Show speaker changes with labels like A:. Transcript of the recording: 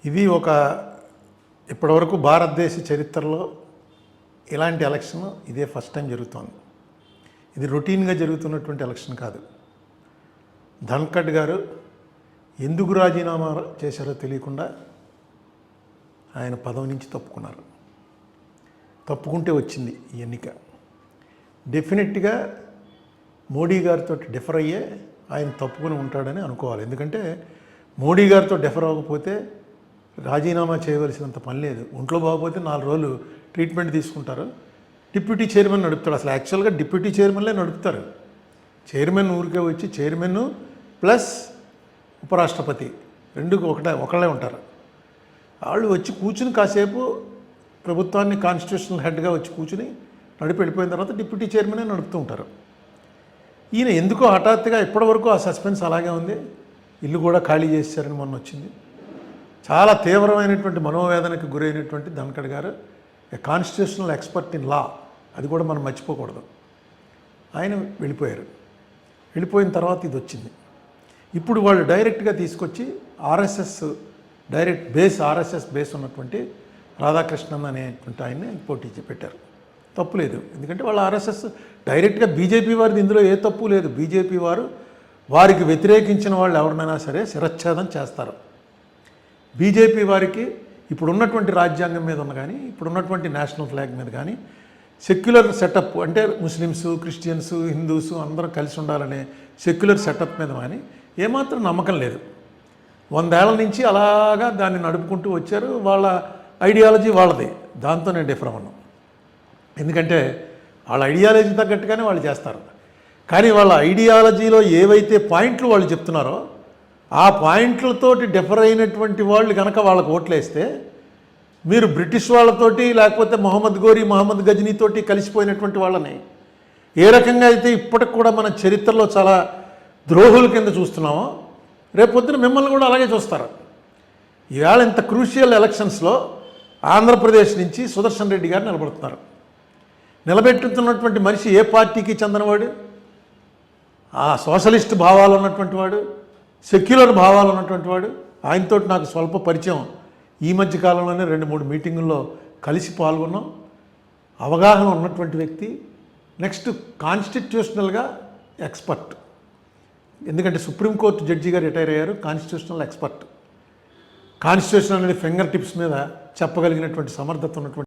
A: ఇది ఒక ఇప్పటివరకు భారతదేశ చరిత్రలో ఇలాంటి ఎలక్షన్ ఇదే ఫస్ట్ టైం జరుగుతోంది. ఇది రొటీన్గా జరుగుతున్నటువంటి ఎలక్షన్ కాదు. ధన్ఖడ్ గారు ఎందుకు రాజీనామా చేశారో తెలియకుండా ఆయన పదవి నుంచి తప్పుకున్నారు. తప్పుకుంటే వచ్చింది ఈ ఎన్నిక. డెఫినెట్గా మోడీ గారితో డిఫర్ అయ్యే ఆయన తప్పుకుని ఉంటాడని అనుకోవాలి. ఎందుకంటే మోడీ గారితో డిఫర్ అవ్వకపోతే రాజీనామా చేయవలసినంత పని లేదు. ఒంట్లో బాగపోతే 4 రోజులు ట్రీట్మెంట్ తీసుకుంటారు. డిప్యూటీ చైర్మన్ నడుపుతాడు. అసలు యాక్చువల్గా డిప్యూటీ చైర్మన్లే నడుపుతారు. చైర్మన్ ఊరికే వచ్చి చైర్మన్ ప్లస్ ఉపరాష్ట్రపతి ఒకళ్ళే ఉంటారు. వాళ్ళు వచ్చి కూర్చుని కాసేపు ప్రభుత్వాన్ని కాన్స్టిట్యూషనల్ హెడ్గా వచ్చి కూర్చుని వెళ్ళిపోయిన తర్వాత డిప్యూటీ చైర్మనే నడుపుతూ ఉంటారు. ఈయన ఎందుకో హఠాత్తుగా ఇప్పటివరకు ఆ సస్పెన్స్ అలాగే ఉంది. ఇల్లు కూడా ఖాళీ చేశారని మొన్న వచ్చింది. చాలా తీవ్రమైనటువంటి మనోవేదనకు గురైనటువంటి ధన్ఖడ్ గారు కాన్స్టిట్యూషనల్ ఎక్స్పర్ట్ ఇన్ లా, అది కూడా మనం మర్చిపోకూడదు. ఆయన వెళ్ళిపోయారు. వెళ్ళిపోయిన తర్వాత ఇది వచ్చింది. ఇప్పుడు వాళ్ళు డైరెక్ట్గా తీసుకొచ్చి ఆర్ఎస్ఎస్ బేస్ ఉన్నటువంటి రాధాకృష్ణన్ అనేటువంటి ఆయన్ని పోటీ పెట్టారు. తప్పు లేదు, ఎందుకంటే వాళ్ళు ఆర్ఎస్ఎస్ డైరెక్ట్గా బీజేపీ వారిది ఇందులో ఏ తప్పు లేదు. బీజేపీ వారికి వ్యతిరేకించిన వాళ్ళు ఎవరినైనా సరే శిరచ్ఛేదం చేస్తారు. బీజేపీ వారికి ఇప్పుడున్నటువంటి రాజ్యాంగం మీద ఉన్న కానీ ఇప్పుడున్నటువంటి నేషనల్ ఫ్లాగ్ మీద కానీ సెక్యులర్ సెటప్ అంటే ముస్లిమ్స్, క్రిస్టియన్స్, హిందూస్ అందరూ కలిసి ఉండాలనే సెక్యులర్ సెటప్ మీద కానీ ఏమాత్రం నమ్మకం లేదు. 100 ఏళ్ల నుంచి అలాగా దాన్ని నడుపుకుంటూ వచ్చారు. వాళ్ళ ఐడియాలజీ వాళ్ళది. దాంతో నేను డిఫర్ అవ్వను. ఎందుకంటే వాళ్ళ ఐడియాలజీ తగ్గట్టుగానే వాళ్ళు చేస్తారు. కానీ వాళ్ళ ఐడియాలజీలో ఏవైతే పాయింట్లు వాళ్ళు చెప్తున్నారో ఆ పాయింట్లతోటి డిఫర్ అయినటువంటి వాళ్ళు కనుక వాళ్ళకు ఓట్లేస్తే, మీరు బ్రిటిష్ వాళ్ళతోటి లేకపోతే మహమ్మద్ గజనీతోటి కలిసిపోయినటువంటి వాళ్ళని ఏ రకంగా అయితే ఇప్పటికి కూడా మన చరిత్రలో చాలా ద్రోహుల కింద చూస్తున్నామో, రేపొద్దున మిమ్మల్ని కూడా అలాగే చూస్తారు. ఈవేళ ఇంత క్రూషియల్ ఎలక్షన్స్లో ఆంధ్రప్రదేశ్ నుంచి సుదర్శన్ రెడ్డి గారు నిలబడుతున్నారు. నిలబెట్టుతున్నటువంటి మనిషి ఏ పార్టీకి చెందినవాడు? ఆ సోషలిస్ట్ భావాలు ఉన్నటువంటి వాడు, సెక్యులర్ భావాలు ఉన్నటువంటి వాడు. ఆయనతో నాకు స్వల్ప పరిచయం. ఈ మధ్య కాలంలోనే 2-3 మీటింగుల్లో కలిసి పాల్గొన్నాం. అవగాహన ఉన్నటువంటి వ్యక్తి. నెక్స్ట్ కాన్స్టిట్యూషనల్గా ఎక్స్పర్ట్. ఎందుకంటే సుప్రీంకోర్టు జడ్జి గారు రిటైర్ అయ్యారు. Constitutional expert. కాన్స్టిట్యూషన్ అనేది ఫింగర్ టిప్స్ మీద చెప్పగలిగినటువంటి సమర్థత ఉన్నటువంటి